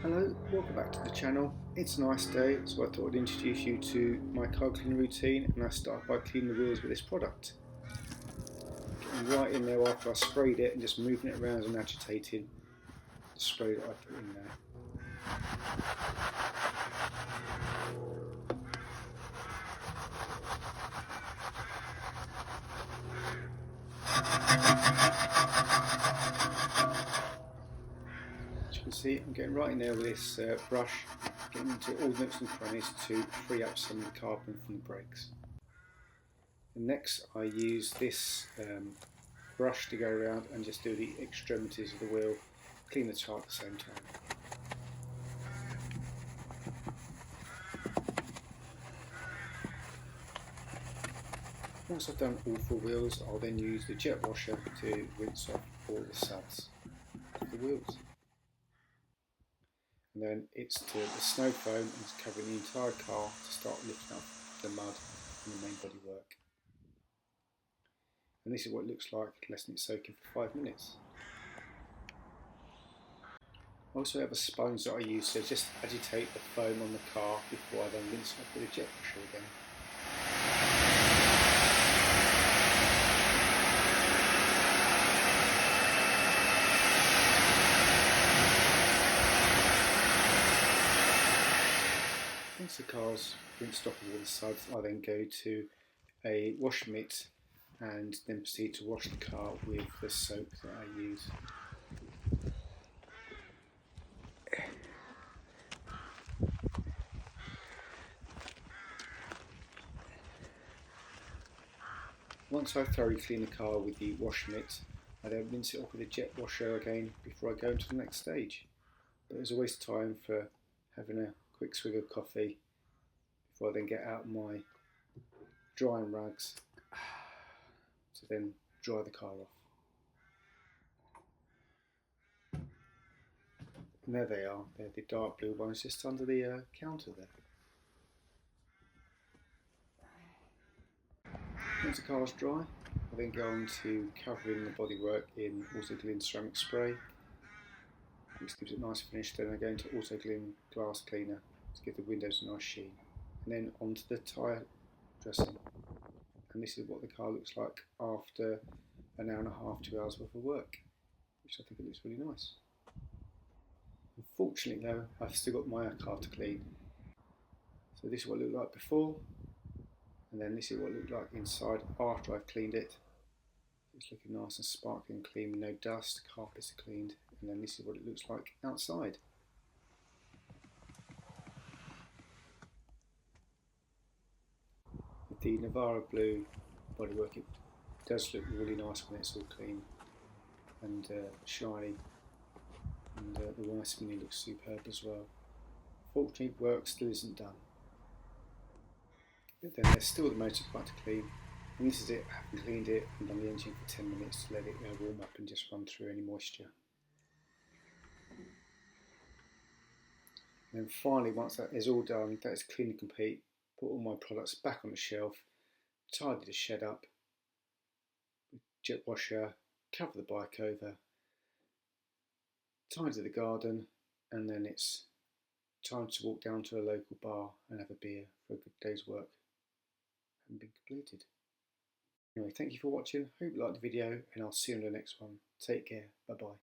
Hello, welcome back to the channel. It's a nice day, so I thought I'd introduce you to my car cleaning routine, and I start by cleaning the wheels with this product. Getting right in there after I sprayed it and just moving it around and agitating the spray that I put in there. As you can see, I'm getting right in there with this brush, getting into all the nooks and crannies to free up some of the carbon from the brakes. And next I use this brush to go around and just do the extremities of the wheel, clean the tyre at the same time. Once I've done all 4 wheels, I'll then use the jet washer to rinse off all the suds of the wheels. And then it's to the snow foam and it's covering the entire car to start lifting up the mud and the main bodywork. And this is what it looks like letting it soak in for 5 minutes. I also have a sponge that I use to just agitate the foam on the car before I then rinse it off with a jet washer again. Once the car's rinsed off of all the suds, I then go to a wash mitt and then proceed to wash the car with the soap that I use. Once I've thoroughly cleaned the car with the wash mitt, I then rinse it off with a jet washer again before I go into the next stage. But there's always time for having a quick swig of coffee before I then get out my drying rags to then dry the car off. And there they are, they're the dark blue ones just under the counter there. Once the car's dry, I then go on to covering the bodywork in AutoGlyn ceramic spray, which gives it a nice finish. Then I go into AutoGlyn glass cleaner to give the windows a nice sheen. And then onto the tyre dressing. And this is what the car looks like after an hour and a half, 2 hours worth of work, which I think it looks really nice. Unfortunately though, I've still got my car to clean. So this is what it looked like before, and then this is what it looked like inside after I've cleaned it. It's looking nice and sparkling clean with no dust, carpets are cleaned, and then this is what it looks like outside. With the Navara blue bodywork, it does look really nice when it's all clean and shiny, and the white spinning looks superb as well. Fortunately, work still isn't done. But then there's still the motorbike to clean, and this is it. I haven't cleaned it and done the engine for 10 minutes to let it warm up and just run through any moisture. And then finally, once that is all done, that is clean and complete, put all my products back on the shelf, tidy the shed up, jet washer, cover the bike over, tidy the garden, and then it's time to walk down to a local bar and have a beer for a good day's work. Hasn't been completed. Anyway, thank you for watching. Hope you liked the video, and I'll see you in the next one. Take care. Bye bye.